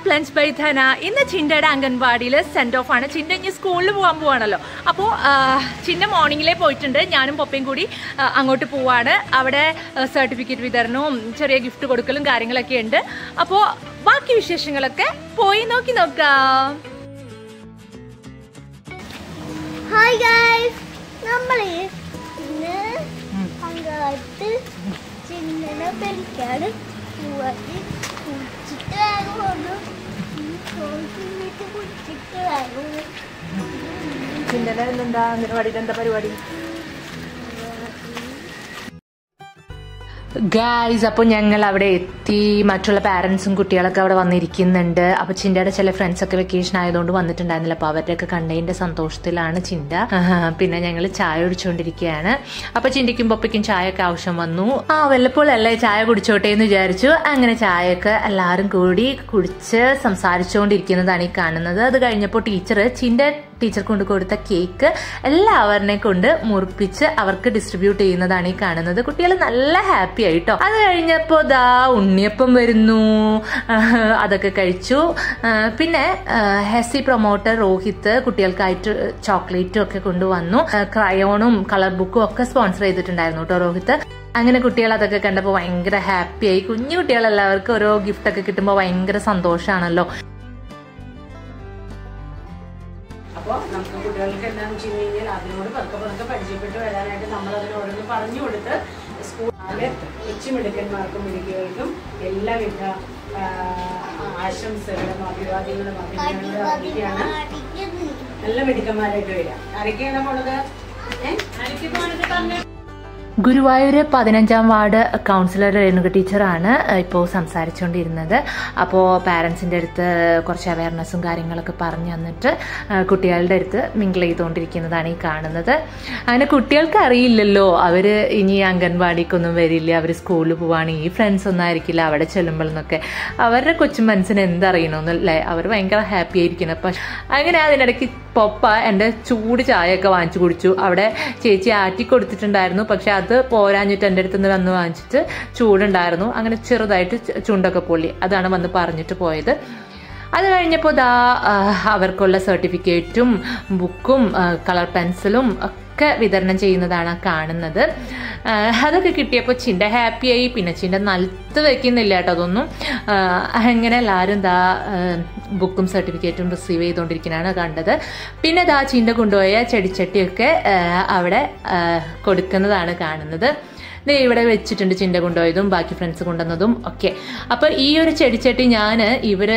പ്ലൻസ് by ധന. ഇന്ന് ചിന്തയുടെ അംഗൻവാടിയിൽ സെൻഡ് ഓഫ് ആണ്. ചിന്ത ഇനി സ്കൂളിൽ പോകാൻ പോവാണല്ലോ. അപ്പോൾ ചിന്ത മോർണിംഗിലേ പോയിട്ടുണ്ട്. ഞാനും പപ്പയും കൂടി അങ്ങോട്ട് പോവാണ്. അവിടെ സർട്ടിഫിക്കറ്റ് വിതരണവും ചെറിയ ഗിഫ്റ്റ് കൊടുക്കലും കാര്യങ്ങളൊക്കെ ഉണ്ട്. അപ്പോൾ ബാക്കി വിശേഷങ്ങളൊക്കെ പോയി നോക്കാം. ഹായ് ഗൈസ്, നമ്മൾ ഇന്ന് അങ്ങോട്ട് ചിന്തനെ പെരിക്കാണ് പോവാറ്. കുടിച്ചിട്ട് വേഗം കുടിച്ചിട്ട് വേഗം. ചിന്തയുടെ എന്താ അംഗൻവാടിയിൽ എന്താ പരിപാടി? ഗായ്സ്, അപ്പോൾ ഞങ്ങൾ അവിടെ എത്തി. മറ്റുള്ള പാരൻസും കുട്ടികളൊക്കെ അവിടെ വന്നിരിക്കുന്നുണ്ട്. അപ്പോൾ ചിന്തയുടെ ചില ഫ്രണ്ട്സൊക്കെ വെക്കേഷൻ ആയതുകൊണ്ട് വന്നിട്ടുണ്ടായിരുന്നില്ല. അപ്പോൾ അവരുടെയൊക്കെ കണ്ടതിൻ്റെ സന്തോഷത്തിലാണ് ചിന്ത. പിന്നെ ഞങ്ങൾ ചായ കുടിച്ചുകൊണ്ടിരിക്കുകയാണ്. അപ്പോൾ ചിന്തയ്ക്കും പപ്പയ്ക്കും ചായയൊക്കെ ആവശ്യം വന്നു. വല്ലപ്പോഴല്ലേ ചായ കുടിച്ചോട്ടെ എന്ന് വിചാരിച്ചു. അങ്ങനെ ചായയൊക്കെ എല്ലാവരും കൂടി കുടിച്ച് സംസാരിച്ചുകൊണ്ടിരിക്കുന്നതാണ് ഈ കാണുന്നത്. അത് കഴിഞ്ഞപ്പോൾ ടീച്ചർ കൊണ്ട് കൊടുത്ത കേക്ക് എല്ലാവരെ കൊണ്ട് മുറിപ്പിച്ച് അവർക്ക് ഡിസ്ട്രിബ്യൂട്ട് ചെയ്യുന്നതാണ് ഈ കാണുന്നത്. കുട്ടികൾ നല്ല ഹാപ്പി ആയിട്ടോ. അത് കഴിഞ്ഞപ്പോൾ ദാ ഉണ്ണിയപ്പം വരുന്നു. അതൊക്കെ കഴിച്ചു. പിന്നെ ഹെസി പ്രൊമോട്ടർ രോഹിത് കുട്ടികൾക്കായിട്ട് ചോക്ലേറ്റും ഒക്കെ കൊണ്ടുവന്നു. ക്രയോണും കളർ ബുക്കും ഒക്കെ സ്പോൺസർ ചെയ്തിട്ടുണ്ടായിരുന്നു കേട്ടോ രോഹിത്. അങ്ങനെ കുട്ടികൾ അതൊക്കെ കണ്ടപ്പോൾ ഭയങ്കര ഹാപ്പിയായി. കുഞ്ഞു കുട്ടികളെല്ലാവർക്കും ഓരോ ഗിഫ്റ്റ് ഒക്കെ കിട്ടുമ്പോൾ ഭയങ്കര സന്തോഷമാണല്ലോ. അപ്പോൾ നമുക്ക് കുട്ടികൾക്ക് എന്താണെന്ന് വെച്ച് കഴിഞ്ഞാൽ അതിനോട് പതുക്കെ പരിചയപ്പെട്ട് വരാനായിട്ട് നമ്മൾ അതിനോടൊന്ന് പറഞ്ഞു കൊടുത്ത് സ്കൂളിലെ കൊച്ചുമിടുക്കന്മാർക്കും മിടുക്കികൾക്കും എല്ലാവിധ ആശംസകളും അഭിവാദ്യങ്ങളും അഭിനന്ദനങ്ങളും നല്ല മിടുക്കന്മാരായിട്ട് വരാം. ആരൊക്കെയാണ് പോണത്? ഗുരുവായൂർ 15-ാം വാർഡ് കൗൺസിലർ രേണുക ടീച്ചറാണ് ഇപ്പോൾ സംസാരിച്ചുകൊണ്ടിരുന്നത്. അപ്പോൾ പാരൻസിൻ്റെ അടുത്ത് കുറച്ച് അവയർനെസ്സും കാര്യങ്ങളൊക്കെ പറഞ്ഞു തന്നിട്ട് കുട്ടികളുടെ അടുത്ത് മിങ്കിൾ ചെയ്തുകൊണ്ടിരിക്കുന്നതാണ് ഈ കാണുന്നത്. അങ്ങനെ കുട്ടികൾക്ക് അറിയില്ലല്ലോ അവർ ഇനി അംഗൻവാടിക്കൊന്നും വരില്ല, അവർ സ്കൂളിൽ പോവുകയാണെങ്കിൽ ഈ ഫ്രണ്ട്സ് ഒന്നും ആയിരിക്കില്ല അവിടെ ചെല്ലുമ്പോഴെന്നൊക്കെ. അവരുടെ കൊച്ചു മനസ്സിന് എന്തറിയണമെന്നല്ലേ, അവർ ഭയങ്കര ഹാപ്പി ആയിരിക്കണം. അപ്പം അങ്ങനെ അതിനിടയ്ക്ക് പപ്പ എൻ്റെ ചൂട് ചായയൊക്കെ വാങ്ങിച്ചു കുടിച്ചു. അവിടെ ചേച്ചി ആറ്റി കൊടുത്തിട്ടുണ്ടായിരുന്നു, പക്ഷെ അത് പോരാഞ്ഞിട്ട് എൻ്റെ അടുത്ത് നിന്ന് വന്ന് വാങ്ങിച്ചിട്ട് ചൂടുണ്ടായിരുന്നു. അങ്ങനെ ചെറുതായിട്ട് ചുണ്ടൊക്കെ പൊള്ളി. അതാണ് വന്ന് പറഞ്ഞിട്ട് പോയത്. അത് കഴിഞ്ഞപ്പോൾ ദാ അവർക്കുള്ള സർട്ടിഫിക്കറ്റും ബുക്കും കളർ പെൻസിലും ഒക്കെ വിതരണം ചെയ്യുന്നതാണ് കാണുന്നത്. അതൊക്കെ കിട്ടിയപ്പോൾ ചിന്ത ഹാപ്പിയായി. പിന്നെ ചിന്ത നിലത്ത് വെക്കുന്നില്ല കേട്ടോ അതൊന്നും. അങ്ങനെ എല്ലാവരും ദാ ബുക്കും സർട്ടിഫിക്കറ്റും റിസീവ് ചെയ്തുകൊണ്ടിരിക്കുന്നതാണ് കണ്ടത്. പിന്നെ ദാ ചിന്ത കൊണ്ടുപോയ ചെടിച്ചട്ടിയൊക്കെ അവിടെ കൊടുക്കുന്നതാണ് കാണുന്നത്. ഇവിടെ വെച്ചിട്ടുണ്ട് ചിന്ത കൊണ്ടുപോയതും ബാക്കി ഫ്രണ്ട്സ് കൊണ്ടുവന്നതും ഒക്കെ. അപ്പോൾ ഈ ഒരു ചെടിച്ചട്ടി ഞാൻ ഇവർ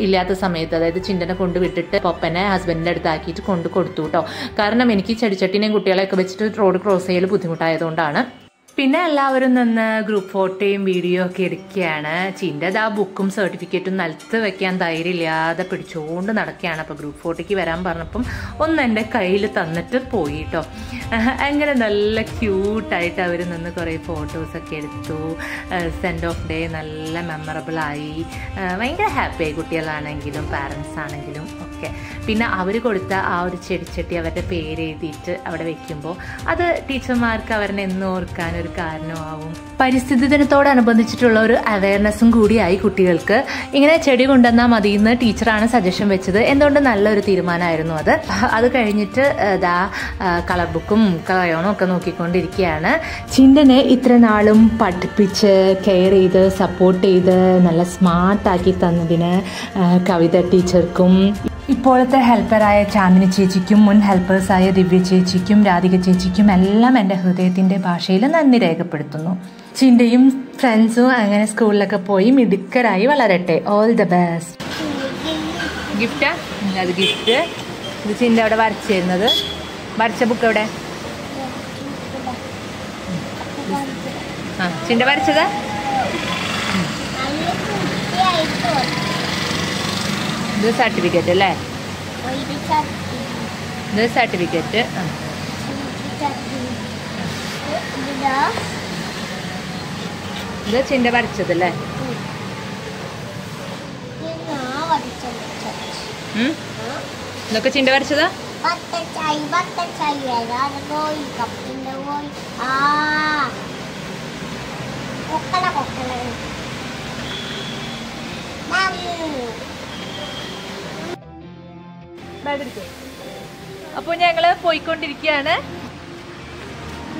ഇല്ലാത്ത സമയത്ത്, അതായത് ചിന്തനെ കൊണ്ടുവിട്ടിട്ട് പപ്പനെ ഹസ്ബൻഡിൻ്റെ അടുത്താക്കിയിട്ട് കൊണ്ട് കൊടുത്തു കേട്ടോ. കാരണം എനിക്ക് ചെടിച്ചട്ടിനെയും കുട്ടികളെയൊക്കെ വെച്ചിട്ട് റോഡ് ക്രോസ് ചെയ്യൽ ബുദ്ധിമുട്ടായതുകൊണ്ടാണ്. പിന്നെ എല്ലാവരും നിന്ന് ഗ്രൂപ്പ് ഫോട്ടോയും വീഡിയോ ഒക്കെ എടുക്കുകയാണ്. ചിന്തത് ആ ബുക്കും സർട്ടിഫിക്കറ്റും നിലത്ത് വെക്കാൻ ധൈര്യമില്ലാതെ പിടിച്ചുകൊണ്ട് നടക്കുകയാണ്. അപ്പോൾ ഗ്രൂപ്പ് ഫോട്ടോയ്ക്ക് വരാൻ പറഞ്ഞപ്പം ഒന്ന് എൻ്റെ കയ്യിൽ തന്നിട്ട് പോയി കേട്ടോ. അങ്ങനെ നല്ല ക്യൂട്ടായിട്ട് അവർ നിന്ന് കുറേ ഫോട്ടോസൊക്കെ എടുത്തു. സെൻഡ് ഓഫ് ഡേ നല്ല മെമ്മറബിളായി. ഭയങ്കര ഹാപ്പിയായി കുട്ടികളാണെങ്കിലും പാരൻസ് ആണെങ്കിലും ഒക്കെ. പിന്നെ അവർ കൊടുത്ത ആ ഒരു ചെടിച്ചട്ടി അവരുടെ പേര് എഴുതിയിട്ട് അവിടെ വെക്കുമ്പോൾ അത് ടീച്ചർമാർക്ക് അവരെ എന്ന് ഓർക്കാൻ ഒരു കാരണമാവും. പരിസ്ഥിതി ദിനത്തോടനുബന്ധിച്ചിട്ടുള്ള ഒരു അവയർനെസ്സും കൂടിയായി കുട്ടികൾക്ക്. ഇങ്ങനെ ചെടി കൊണ്ടുവന്നാൽ മതി എന്ന് ടീച്ചറാണ് സജഷൻ വെച്ചത്. എന്തുകൊണ്ട് നല്ലൊരു തീരുമാനമായിരുന്നു അത്. അത് കഴിഞ്ഞിട്ട് ദാ കളർ ബുക്കും ക്രയോണും ഒക്കെ നോക്കിക്കൊണ്ടിരിക്കുകയാണ്. ചിന്തനെ ഇത്ര നാളും പഠിപ്പിച്ച് കെയർ ചെയ്ത് സപ്പോർട്ട് ചെയ്ത് നല്ല സ്മാർട്ടാക്കി തന്നതിന് കവിത ടീച്ചർക്കും ഇപ്പോഴത്തെ ഹെൽപ്പറായ ചാന്ദിനി ചേച്ചിക്കും മുൻ ഹെൽപ്പേഴ്സായ ദിവ്യ ചേച്ചിക്കും രാധിക ചേച്ചിക്കും എല്ലാം എൻ്റെ ഹൃദയത്തിൻ്റെ ഭാഷയിൽ നന്ദി രേഖപ്പെടുത്തുന്നു. ചിന്തയും ഫ്രണ്ട്സും അങ്ങനെ സ്കൂളിലൊക്കെ പോയി മിടുക്കരായി വളരട്ടെ. All the best. ഗിഫ്റ്റാ? അത് ഗിഫ്റ്റ്. ഇത് ചിന്ത അവിടെ വരച്ചു തരുന്നത്. വരച്ച ബുക്ക് എവിടെ? ചിന്ത വരച്ചതാ? ഇത് സർട്ടിഫിക്കറ്റ് അല്ലേ? ഇത് സർട്ടിഫിക്കറ്റ്. ഇത് ചിന്ത വരച്ചതല്ലേ? ഇതൊക്കെ ചിന്ത വരച്ചതാ? കൊക്കല സുഖമായിട്ടിരിക്കും. അപ്പോൾ ഞങ്ങൾ പോയിക്കൊണ്ടിരിക്കുകയാണ്.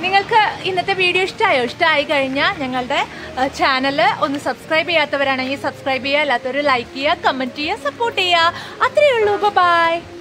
നിങ്ങൾക്ക് ഇന്നത്തെ വീഡിയോ ഇഷ്ടമായി കഴിഞ്ഞാൽ ഞങ്ങളുടെ ചാനൽ ഒന്ന് സബ്സ്ക്രൈബ് ചെയ്യാത്തവരാണെങ്കിൽ സബ്സ്ക്രൈബ് ചെയ്യുക, അല്ലാത്തവർ ലൈക്ക് ചെയ്യുക, കമൻറ്റ് ചെയ്യുക, സപ്പോർട്ട് ചെയ്യുക. അത്രയേ ഉള്ളൂ. ബൈ.